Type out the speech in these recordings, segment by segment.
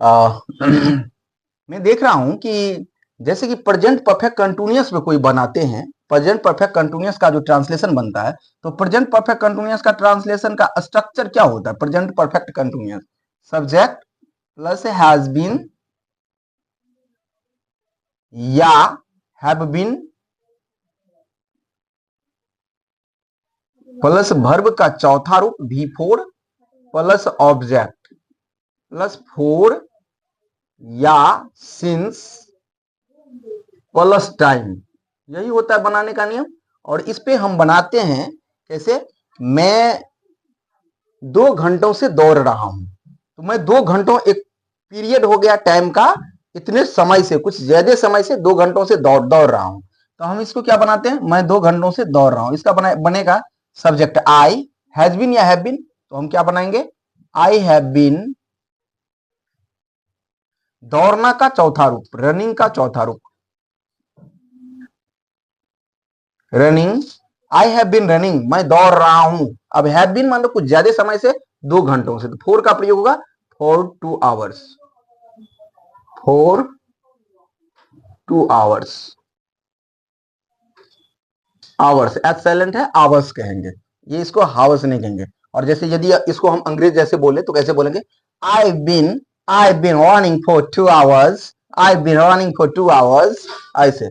आ, मैं देख रहा हूं कि जैसे कि प्रेजेंट परफेक्ट कंटिन्यूअस में कोई बनाते हैं, प्रेजेंट परफेक्ट कंटिन्यूअस का जो ट्रांसलेशन बनता है, तो प्रेजेंट परफेक्ट कंटिन्यूअस का ट्रांसलेशन का स्ट्रक्चर क्या होता है? Present perfect continuous subject plus has been या हैव बीन प्लस वर्ब का चौथा रूप V4 प्लस ऑब्जेक्ट प्लस 4 या सिंस प्लस टाइम, यही होता है बनाने का नियम। और इस पे हम बनाते हैं कैसे? मैं 2 घंटों से दौड़ रहा हूं, तो मैं 2 घंटों, एक पीरियड हो गया टाइम का, इतने समय से, कुछ ज्यादा समय से 2 घंटों से दौड़ रहा हूं, तो हम इसको क्या बनाते हैं? मैं 2 घंटों से दौड़ रहा हूं, इसका बनेगा सब्जेक्ट आई, हैज बीन या हैव बीन, तो हम क्या बनाएंगे? आई हैव बीन, दौड़ना का चौथा रूप, रनिंग का चौथा रूप, running, I have been running, मैं दौड़ रहा हूं। अब हैव बीन मान लो कुछ ज्यादा समय से, 2 घंटों से, तो 4 का प्रयोग होगा for 2 hours, for 2 hours, hours as silent है, आवर्स कहेंगे, ये इसको हावर्स नहीं कहेंगे। और जैसे यदि इसको हम अंग्रेज जैसे बोले तो कैसे बोलेंगे? I been running for 2 hours, I been running for 2 hours, ऐसे।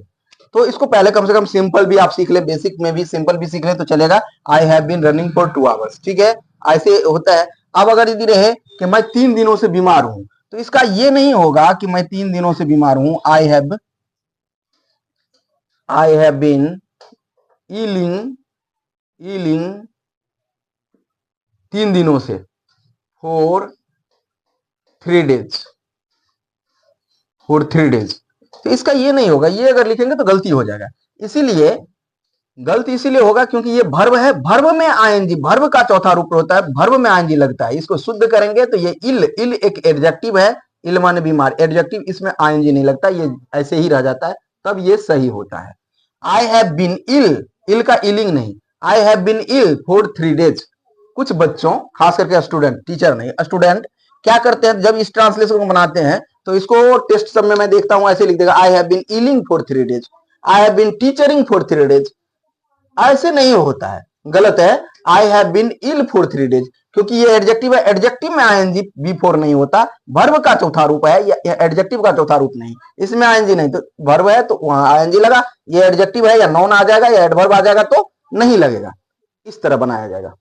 तो इसको पहले कम से कम सिंपल भी आप सीख ले, बेसिक में भी सिंपल भी सीख ले तो चलेगा। I have been running for 2 hours, ठीक है, ऐसे होता है। अब अगर यदि रहे कि मैं 3 दिनों से बीमार हूं, तो इसका ये नहीं होगा कि मैं 3 दिनों से बीमार हूं, आई हैव बीन ईलिंग 3 दिनों से, फॉर 3 डेज, फॉर 3 डेज, तो इसका ये नहीं होगा, ये अगर लिखेंगे तो गलती हो जाएगा। इसीलिए गलती इसीलिए होगा क्योंकि ये भर्व है, भर्व में आईएनजी, भर्व का चौथा रूप होता है, भर्व में आईएनजी लगता है। इसको शुद्ध करेंगे तो ये इल एक एडजेक्टिव है, इल माने बीमार, एडजेक्टिव, इसमें आईएनजी नहीं लगता, ये ऐसे ही रह जाता है, तब ये सही होता है। आई हैव बीन इल का इलिंग नहीं, I have been ill for 3 days. कुछ बच्चों, खास करके स्टूडेंट, टीचर नहीं, स्टूडेंट क्या करते हैं जब इस ट्रांसलेशन को बनाते हैं, तो इसको टेस्ट सब में मैं देखता हूं ऐसे लिख देगा, I have been ailing for 3 days, I have been teaching for 3 days. ऐसे नहीं होता है, गलत है। I have been ill for 3 days, क्योंकि ये एडजेक्टिव है, एडजेक्टिव में आईएनजी B4 नहीं होता, वर्ब का चौथा रूप है, या एडजेक्टिव का चौथा रूप नहीं, इसमें आईएनजी नहीं, तो वर्ब है तो वहां आईएनजी लगा, ये एडजेक्टिव है या नॉन आ जाएगा या एडवर्ब आ जाएगा तो नहीं लगेगा। इस तरह बनाया जाएगा।